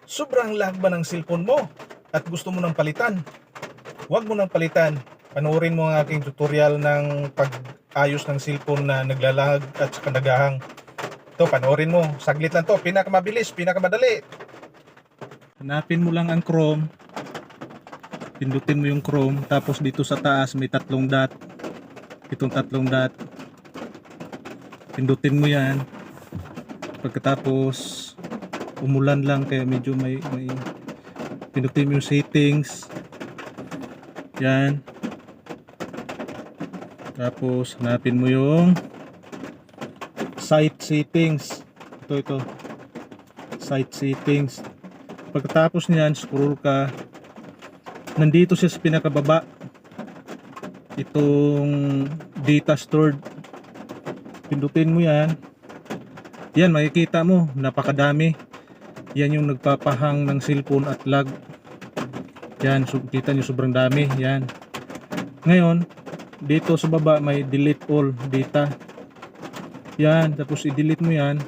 Sobrang lag ba ng cellphone mo at gusto mo nang palitan? Huwag mo nang palitan. Panoorin mo ang aking tutorial ng pag-ayos ng cellphone na naglalag at saka naghahang. Ito, panoorin mo. Saglit lang to. Pinakamabilis, pinakamadali. Hanapin mo lang ang Chrome. Pindutin mo yung Chrome. Tapos dito sa taas may tatlong dot. Itong tatlong dot. Pindutin mo yan. Pagkatapos umulan lang kaya medyo may pindutin mo yung settings. Yan. Tapos hanapin mo yung site settings. Ito. Site settings. Pagkatapos niyan, scroll ka. Nandito siya sa pinakababa. Itong data stored. Pindutin mo yan. Yan, makikita mo, napakadami. Yan yung nagpapahang ng cellphone at lag. Yan, kita nyo sobrang dami. Yan. Ngayon, dito sa baba may delete all data. Yan, tapos i-delete mo yan.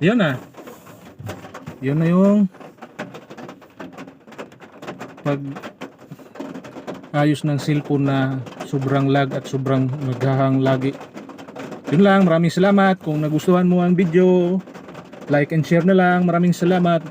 Yan na. Yan na yung pag ayos ng cellphone na sobrang lag at sobrang naghahang lagi. Yun lang, maraming salamat. Kung nagustuhan mo ang video, like and share na lang. Maraming salamat.